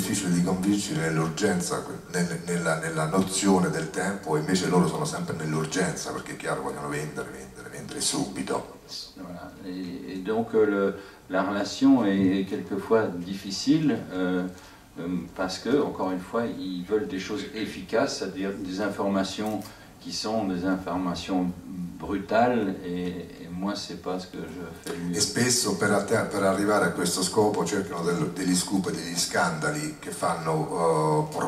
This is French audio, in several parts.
difficile di convincere nell'urgenza, nella nozione del tempo, invece loro sono sempre nell'urgenza, perché è chiaro, vogliono vendere subito. Voilà. Et donc la relation est quelquefois difficile parce que, encore une fois, ils veulent des choses efficaces, c'est-à-dire des informations qui sont des informations brutales et moi c'est pas ce que je fais mieux. E spesso per arrivare a questo scopo cercano degli scoop, degli scandali che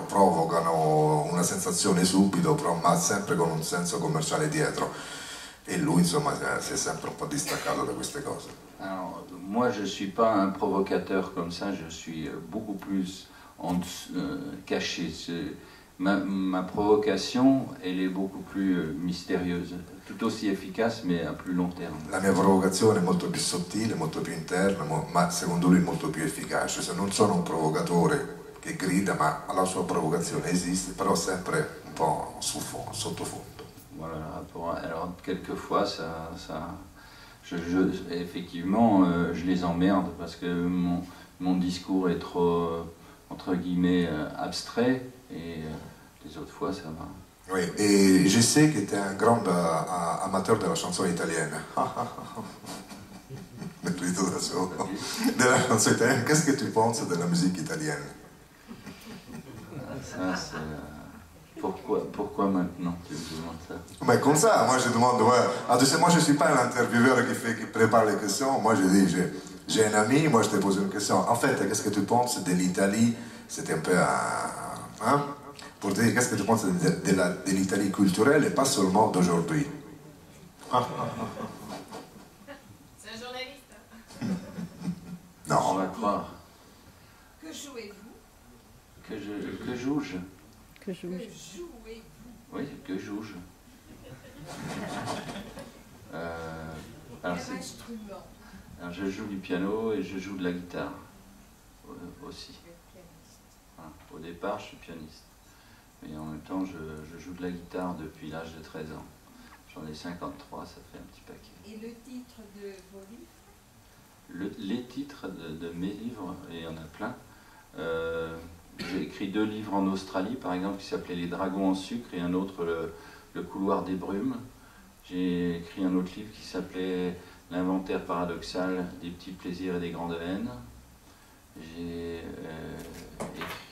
provocano una sensazione subito, ma sempre con un senso commerciale dietro. E lui insomma si è sempre un po' distaccato da queste cose. Alors, moi je suis pas un provocateur comme ça, je suis beaucoup plus caché. Ma provocation, elle est beaucoup plus mystérieuse, tout aussi efficace mais à plus long terme. La mia provocazione è molto più sottile, molto più interna, ma secondo lui molto più efficace. Se non sono un provocatore che grida, ma la sua provocazione esiste, però sempre un po' sottofondo. Voilà, alors quelquefois effectivement je les emmerde parce que mon discours est trop entre guillemets abstrait et les autres fois ça va. Oui, et je sais que tu es un grand amateur de la chanson italienne. De la chanson italienne. Qu'est-ce que tu penses de la musique italienne? Ça, pourquoi maintenant tu me demandes ça? Mais comme ça, moi je demande, ouais. Ah, tu sais, moi je ne suis pas un intervieweur qui prépare les questions. Moi je dis, j'ai un ami, moi je te pose une question. En fait, qu'est-ce que tu penses de l'Italie? C'était un peu hein? Pour dire, qu'est-ce que tu penses de l'Italie culturelle et pas seulement d'aujourd'hui? C'est un journaliste. Non. On va croire. Que jouez-vous? Que joue-je? Que jouez-vous? Oui, que joue-je? Alors, je joue du piano et je joue de la guitare aussi. Voilà. Au départ, je suis pianiste. Mais en même temps, je joue de la guitare depuis l'âge de 13 ans. J'en ai 53, ça fait un petit paquet. Et le titre de vos livres? Les titres de mes livres, et il y en a plein. J'ai écrit 2 livres en Australie, par exemple, qui s'appelaient Les Dragons en sucre, et un autre, Le couloir des brumes. J'ai écrit un autre livre qui s'appelait L'inventaire paradoxal des petits plaisirs et des grandes haines. J'ai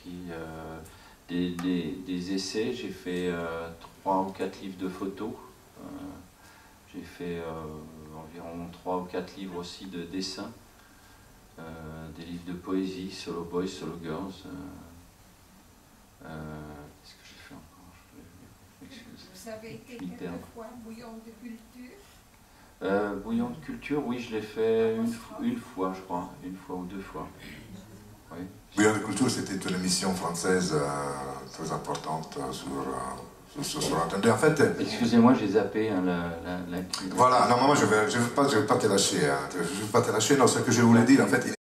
écrit des essais, j'ai fait 3 ou 4 livres de photos. J'ai fait environ 3 ou 4 livres aussi de dessins. Des livres de poésie, Solo Boys, Solo Girls. Qu'est-ce que j'ai fait encore? Vous avez été quelquefois bouillon de culture? Bouillon de culture, oui, je l'ai fait une fois, je crois, 1 fois ou 2 fois. Oui. Bouillon de culture, c'était une émission française très importante sur Antenne 2. En fait, excusez-moi, j'ai zappé hein, voilà, non, moi je vais pas te lâcher. Hein, je vais pas te lâcher. Non, ce que je voulais dire, en fait.